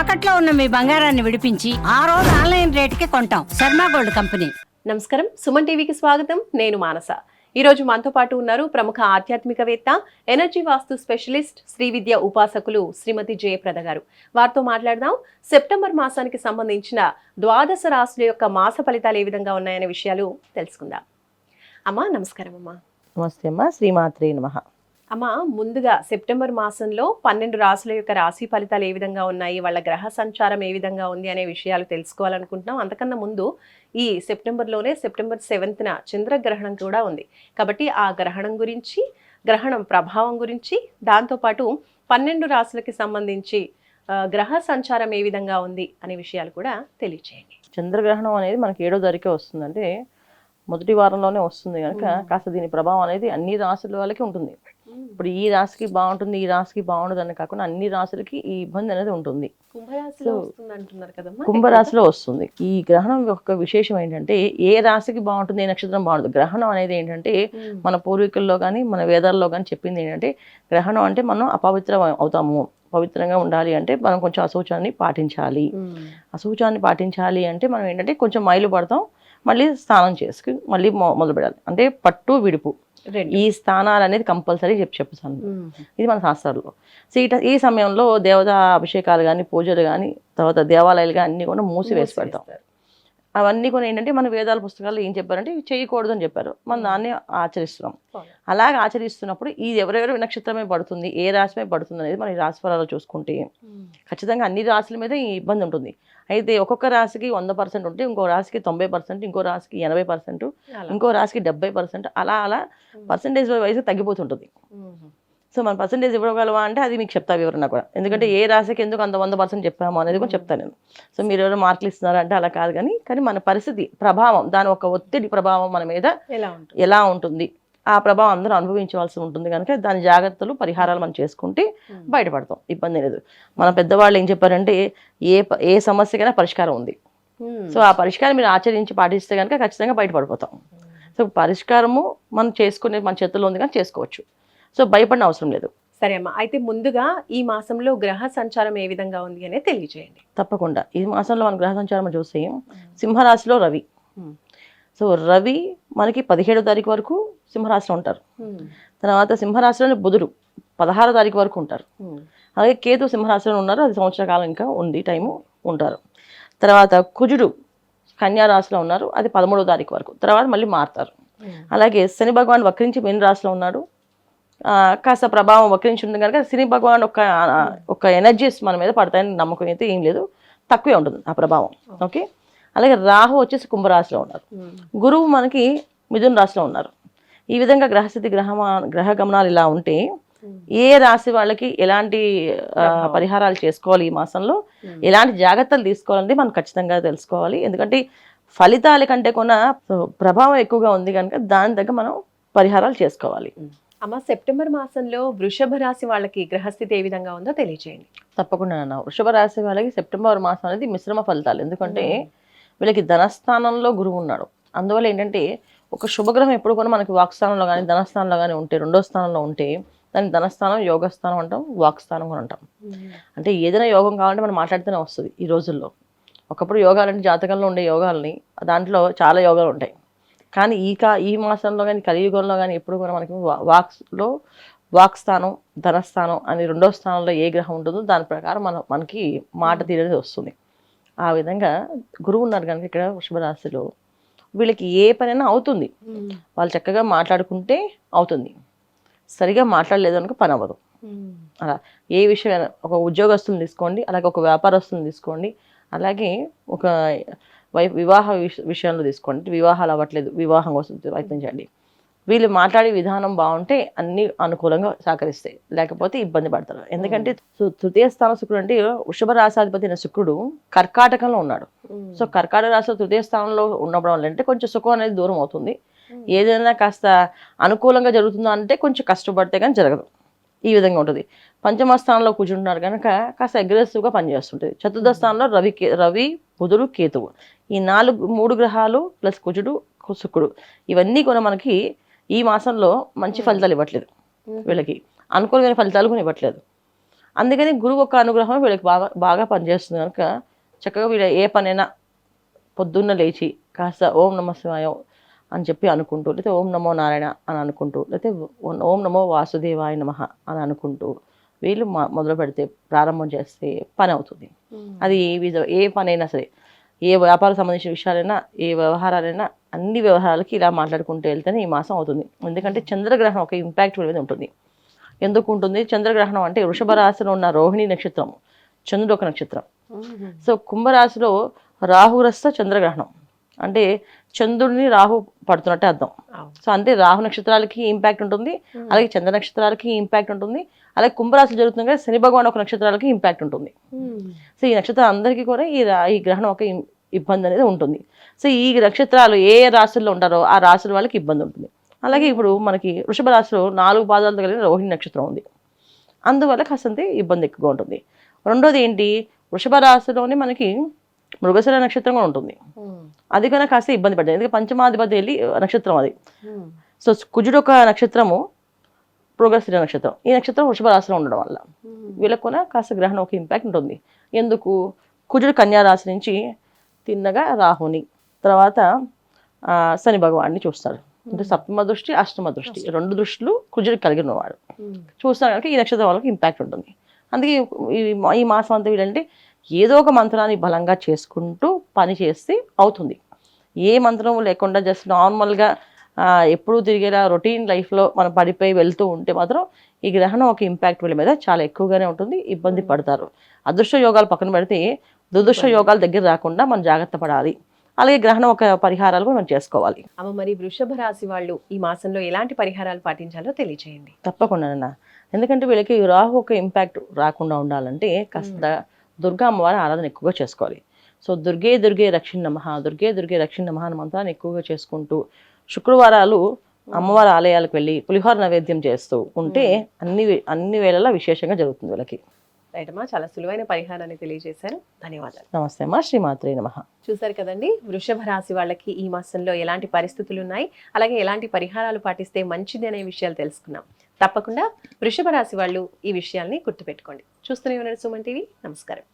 తాకట్లో ఉన్న మీ బంగారాన్ని విడిపించి ఆ రోజు ఆన్లైన్ రేటుకి కొంటాం. Sharma gold company. నమస్కారం, సుమన్ టీవీకి స్వాగతం. నేను మానస. ఈరోజు మనతో పాటు ఉన్నారు ప్రముఖ ఆధ్యాత్మికవేత్త, ఎనర్జీ వాస్తు స్పెషలిస్ట్, శ్రీ విద్య ఉపాసకులు శ్రీమతి జయప్రద గారు. వారితో మాట్లాడదాం. సెప్టెంబర్ మాసానికి సంబంధించిన ద్వాదశ రాశుల యొక్క మాస ఫలితాలు ఏ విధంగా ఉన్నాయనే విషయాలు తెలుసుకుందాం. అమ్మా నమస్కారం. అమ్మా నమస్తే అమ్మా, శ్రీమాత్రే నమః. అమ్మ, ముందుగా సెప్టెంబర్ మాసంలో 12 రాశుల యొక్క రాశి ఫలితాలు ఏ విధంగా ఉన్నాయి, వాళ్ళ గ్రహ సంచారం ఏ విధంగా ఉంది అనే విషయాలు తెలుసుకోవాలనుకుంటున్నాం. అంతకన్నా ముందు ఈ సెప్టెంబర్లోనే సెప్టెంబర్ 7న చంద్రగ్రహణం కూడా ఉంది. కాబట్టి ఆ గ్రహణం గురించి, గ్రహణం ప్రభావం గురించి, దాంతోపాటు 12 రాశులకి సంబంధించి గ్రహ సంచారం ఏ విధంగా ఉంది అనే విషయాలు కూడా తెలియచేయండి. చంద్రగ్రహణం అనేది మనకి 7వ తారీఖే వస్తుంది, అంటే మొదటి వారంలోనే వస్తుంది కనుక కాస్త దీని ప్రభావం అనేది అన్ని రాశుల వాళ్ళకి ఉంటుంది. ఇప్పుడు ఈ రాశికి బాగుంటుంది, ఈ రాశికి బాగుండదు అని కాకుండా అన్ని రాశులకి ఈ ఇబ్బంది అనేది ఉంటుంది. కుంభరాశిలో వస్తుంది. ఈ గ్రహణం యొక్క విశేషం ఏంటంటే ఏ రాశికి బాగుంటుంది, ఏ నక్షత్రం బాగుంటుంది. గ్రహణం అనేది ఏంటంటే మన పూర్వీకుల్లో కానీ మన వేదాల్లో కానీ చెప్పింది ఏంటంటే, గ్రహణం అంటే మనం అపవిత్రం అవుతాము, పవిత్రంగా ఉండాలి అంటే మనం కొంచెం అశౌచాన్ని పాటించాలి. అశౌచాన్ని పాటించాలి అంటే మనం ఏంటంటే కొంచెం మైలు పడతాం, మళ్ళీ స్నానం చేసుకుని మళ్ళీ మొదలు పెడాలి. అంటే పట్టు విడుపు ఈ స్థానాలు అనేది కంపల్సరీ చెప్తాను. ఇది మన శాస్త్రాల్లో. సో ఈ సమయంలో దేవతా అభిషేకాలు కానీ, పూజలు కానీ, తర్వాత దేవాలయాలు కానీ అన్ని కూడా మూసివేసి పెడతాం. అవన్నీ కూడా ఏంటంటే మన వేదాల పుస్తకాల్లో ఏం చెప్పారంటే ఇవి చేయకూడదు అని చెప్పారు. మనం దాన్ని ఆచరిస్తున్నాం. అలాగే ఆచరిస్తున్నప్పుడు ఇది ఎవరెవరి నక్షత్రమే పడుతుంది, ఏ రాశిమే పడుతుంది అనేది మన రాశి ఫలాలు చూసుకుంటే ఖచ్చితంగా అన్ని రాశుల మీద ఈ ఇబ్బంది ఉంటుంది. అయితే ఒక్కొక్క రాశికి 100% ఉంటే ఇంకో రాశికి 90%, ఇంకో రాశికి 80%, ఇంకో రాశికి 70%, అలా అలా పర్సంటేజ్ వైజ్ తగ్గిపోతుంటుంది. సో మన పర్సంటేజ్ ఇవ్వగలవా అంటే అది మీకు చెప్తా వివరణ కూడా. ఎందుకంటే ఏ రాశికి ఎందుకు అంత 100% చెప్పాము అనేది కూడా చెప్తాను నేను. సో మీరు ఎవరు మార్కులు ఇస్తున్నారంటే అలా కాదు, కానీ మన పరిస్థితి ప్రభావం, దాని ఒక ఒత్తిడి ప్రభావం మన మీద ఎలా ఉంటుంది, ఆ ప్రభావం అందరూ అనుభవించవలసి ఉంటుంది. కనుక దాని జాగ్రత్తలు, పరిహారాలు మనం చేసుకుంటే బయటపడతాం, ఇబ్బంది లేదు. మన పెద్దవాళ్ళు ఏం చెప్పారంటే ఏ సమస్యకైనా పరిష్కారం ఉంది. సో ఆ పరిష్కారం మీరు ఆచరించి పాటిస్తే కనుక ఖచ్చితంగా బయటపడిపోతాం. సో పరిష్కారము మనం చేసుకునే మన చేతుల్లో ఉంది, కానీ చేసుకోవచ్చు. సో భయపడిన అవసరం లేదు. సరే అమ్మా, అయితే ముందుగా ఈ మాసంలో గ్రహ సంచారం ఏ విధంగా ఉంది అనేది తెలియజేయండి. తప్పకుండా. ఈ మాసంలో మన గ్రహ సంచారం చూస్తే సింహరాశిలో రవి. సో రవి మనకి 17వ తారీఖు వరకు సింహరాశిలో ఉంటారు. తర్వాత సింహరాశిలోని బుధుడు 16వ తారీఖు వరకు ఉంటారు. అలాగే కేతు సింహరాశిలో ఉన్నారు, అది సంవత్సర కాలం ఇంకా ఉంది, టైము ఉంటారు. తర్వాత కుజుడు కన్యా రాశిలో ఉన్నారు, అది 13వ తారీఖు వరకు, తర్వాత మళ్ళీ మారుతారు. అలాగే శని భగవాన్ వక్రించి మీన రాశిలో ఉన్నాడు, కాస్త ప్రభావం వక్రించి ఉంది కనుక శని భగవాన్ ఒక ఎనర్జీస్ మన మీద పడతాయని నమ్మకం అయితే ఏం లేదు, తక్కువే ఉంటుంది ఆ ప్రభావం. ఓకే. అలాగే రాహు వచ్చేసి కుంభరాశిలో ఉన్నారు, గురువు మనకి మిథున రాశిలో ఉన్నారు. ఈ విధంగా గ్రహస్థితి గ్రహ గమనాలు ఇలా ఉంటే ఏ రాశి వాళ్ళకి ఎలాంటి పరిహారాలు చేసుకోవాలి, ఈ మాసంలో ఎలాంటి జాగ్రత్తలు తీసుకోవాలని మనం ఖచ్చితంగా తెలుసుకోవాలి. ఎందుకంటే ఫలితాల కంటే కూడా ప్రభావం ఎక్కువగా ఉంది కనుక దాని దగ్గర మనం పరిహారాలు చేసుకోవాలి. అమ్మ, సెప్టెంబర్ మాసంలో వృషభ రాశి వాళ్ళకి గ్రహస్థితి ఏ విధంగా ఉందో తెలియజేయండి. తప్పకుండా అన్న. వృషభ రాశి వాళ్ళకి సెప్టెంబర్ మాసం అనేది మిశ్రమ ఫలితాలు. ఎందుకంటే వీళ్ళకి ధనస్థానంలో గురువు ఉన్నాడు. అందువల్ల ఏంటంటే ఒక శుభగ్రహం ఎప్పుడు కూడా మనకి వాక్స్థానంలో కానీ ధనస్థానంలో కానీ ఉంటే, 2వ స్థానంలో ఉంటే దాన్ని ధనస్థానం, యోగస్థానం అంటాం, వాక్స్థానం కూడా అంటాం. అంటే ఏదైనా యోగం కావాలంటే మనం మాట్లాడితేనే వస్తుంది ఈ రోజుల్లో. ఒకప్పుడు యోగాలంటే జాతకంలో ఉండే యోగాలని, దాంట్లో చాలా యోగాలు ఉంటాయి. కానీ ఈ మాసంలో కానీ కలియుగంలో కానీ ఎప్పుడు కూడా మనకి వాక్స్థానం, ధనస్థానం అని 2వ స్థానంలో ఏ గ్రహం ఉంటుందో దాని ప్రకారం మనకి మాట తీరేది వస్తుంది. ఆ విధంగా గురువు ఉన్నారు కనుక ఇక్కడ వృషభ రాశిలో వీళ్ళకి ఏ పనైనా అవుతుంది. వాళ్ళు చక్కగా మాట్లాడుకుంటే అవుతుంది, సరిగా మాట్లాడలేదు అనుకో పని అవ్వదు. అలా ఏ విషయమైనా, ఒక ఉద్యోగస్తులను తీసుకోండి, అలాగే ఒక వ్యాపారస్తులను తీసుకోండి, అలాగే ఒక వివాహ విషయంలో తీసుకోండి. వివాహాలు అవ్వట్లేదు, వివాహం కోసం ప్రయత్నించండి. వీళ్ళు మాట్లాడే విధానం బాగుంటే అన్ని అనుకూలంగా సహకరిస్తాయి, లేకపోతే ఇబ్బంది పడతారు. ఎందుకంటే తృతీయ స్థానం శుక్రుడు అంటే వృషభ రాశాధిపతి అయిన శుక్రుడు కర్కాటకంలో ఉన్నాడు. సో కర్కాటక రాశిలో తృతీయ స్థానంలో ఉండడం వల్ల అంటే కొంచెం సుఖం అనేది దూరం అవుతుంది. ఏదైనా కాస్త అనుకూలంగా జరుగుతుందో అంటే కొంచెం కష్టపడితే కానీ జరగదు. ఈ విధంగా ఉంటుంది. పంచమ స్థానంలో కూర్చుంటున్నారు కనుక కాస్త అగ్రెసివ్గా పనిచేస్తుంటుంది. చతుర్థ స్థానంలో రవి, బుధుడు, కేతువు, ఈ 3 గ్రహాలు ప్లస్ కుజుడు, శుక్రుడు, ఇవన్నీ కూడా మనకి ఈ మాసంలో మంచి ఫలితాలు ఇవ్వట్లేదు. వీళ్ళకి అనుకూలమైన ఫలితాలు కూడా ఇవ్వట్లేదు. అందుకని గురువు యొక్క అనుగ్రహం వీళ్ళకి బాగా బాగా పనిచేస్తుంది కనుక చక్కగా వీళ్ళ ఏ పనైనా పొద్దున్న లేచి కాస్త ఓం నమః శివాయ అని చెప్పి అనుకుంటూ, లేకపోతే ఓం నమో నారాయణ అని అనుకుంటూ, లేకపోతే ఓం నమో వాసుదేవాయ నమః అని అనుకుంటూ వీళ్ళు మొదలు పెడితే, ప్రారంభం చేస్తే పని అవుతుంది. అది ఏ పనైనా సరే, ఏ వ్యాపారం సంబంధించిన విషయాలైనా, ఏ వ్యవహారాలైనా, అన్ని వ్యవహారాలకి ఇలా మాట్లాడుకుంటూ వెళ్తేనే ఈ మాసం అవుతుంది. ఎందుకంటే చంద్రగ్రహణం ఒక ఇంపాక్ట్ మీద ఉంటుంది. ఎందుకు ఉంటుంది? చంద్రగ్రహణం అంటే వృషభ రాశిలో ఉన్న రోహిణి నక్షత్రం చంద్రుడు ఒక నక్షత్రం. సో కుంభరాశిలో రాహుగ్రస్త చంద్రగ్రహణం అంటే చంద్రుడిని రాహు పడుతున్నట్టే అర్థం. సో అంటే రాహు నక్షత్రాలకి ఇంపాక్ట్ ఉంటుంది, అలాగే చంద్ర నక్షత్రాలకి ఇంపాక్ట్ ఉంటుంది, అలాగే కుంభరాశి జరుగుతుంది కదా శని భగవాన్ ఒక నక్షత్రాలకి ఇంపాక్ట్ ఉంటుంది. సో ఈ నక్షత్రం అందరికీ కూడా ఈ గ్రహణం ఒక ఇబ్బంది అనేది ఉంటుంది. సో ఈ నక్షత్రాలు ఏ రాశుల్లో ఉంటారో ఆ రాశుల వాళ్ళకి ఇబ్బంది ఉంటుంది. అలాగే ఇప్పుడు మనకి వృషభ రాశిలో 4 పాదాలతో కలిగిన రోహిణి నక్షత్రం ఉంది, అందువల్ల కాస్తంత ఇబ్బంది ఎక్కువగా ఉంటుంది. రెండోది ఏంటి, వృషభ రాశిలోనే మనకి మృగశిర నక్షత్రం కూడా ఉంటుంది, అది కన్నా కాస్త ఇబ్బంది పడుతుంది. ఎందుకంటే పంచమాధిపతి వెళ్ళి నక్షత్రం అది. సో కుజుడు ఒక నక్షత్రము, మృగశిర నక్షత్రం, ఈ నక్షత్రం వృషభ రాశిలో ఉండడం వల్ల వీళ్ళకు కూడా కాస్త గ్రహణం ఒక ఇంపాక్ట్ ఉంటుంది. ఎందుకు? కుజుడు కన్యా రాశి నుంచి తిన్నగా రాహుని, తర్వాత శని భగవాన్ని చూస్తాడు. అంటే సప్తమ దృష్టి, అష్టమ దృష్టి, 2 దృష్టిలు కుజుడికి కలిగి ఉన్నవాడు చూస్తాడు కనుక ఈ నక్షత్రం వాళ్ళకి ఇంపాక్ట్ ఉంటుంది. అందుకే ఈ మాసం అంతా వీళ్ళంటే ఏదో ఒక మంత్రాన్ని బలంగా చేసుకుంటూ పని చేస్తే అవుతుంది. ఏ మంత్రం లేకుండా జస్ట్ నార్మల్గా ఎప్పుడూ తిరిగేలా రొటీన్ లైఫ్లో మనం పడిపోయి వెళ్తూ ఉంటే మాత్రం ఈ గ్రహణం ఒక ఇంపాక్ట్ వీళ్ళ మీద చాలా ఎక్కువగానే ఉంటుంది, ఇబ్బంది పడతారు. అదృష్ట యోగాలు పక్కన పెడితే దురదృష్ట యోగాల దగ్గర రాకుండా మనం జాగ్రత్త పడాలి. అలాగే గ్రహణం ఒక పరిహారాలు కూడా మనం చేసుకోవాలి. అమ్మ, మరి వృషభ రాశి వాళ్ళు ఈ మాసంలో ఎలాంటి పరిహారాలు పాటించాలో తెలియజేయండి. తప్పకుండా. ఎందుకంటే వీళ్ళకి రాహు ఒక ఇంపాక్ట్ రాకుండా ఉండాలంటే కాస్త దుర్గా అమ్మవారి ఆరాధన ఎక్కువగా చేసుకోవాలి. సో దుర్గే రక్షిణ నమః, దుర్గే రక్షిణ నమః అనే మంత్రాన్ని ఎక్కువగా చేసుకుంటూ శుక్రవారాలు అమ్మవారి ఆలయాలకు వెళ్ళి పులిహోర నైవేద్యం చేస్తూ ఉంటే అన్ని వేళలా విశేషంగా జరుగుతుంది వీళ్ళకి. రైట్ అమ్మా, చాలా సులువైన పరిహారాన్ని తెలియజేశారు, ధన్యవాదాలు. నమస్తే అమ్మా, శ్రీమాత్రే నమః. చూసారు కదండి, వృషభ రాశి వాళ్ళకి ఈ మాసంలో ఎలాంటి పరిస్థితులు ఉన్నాయి, అలాగే ఎలాంటి పరిహారాలు పాటిస్తే మంచిది అనే విషయాలు తెలుసుకున్నాం. తప్పకుండా వృషభ రాశి వాళ్ళు ఈ విషయాల్ని గుర్తుపెట్టుకోండి. చూస్తూనే ఉన్నారు సుమన్ టీవీ. నమస్కారం.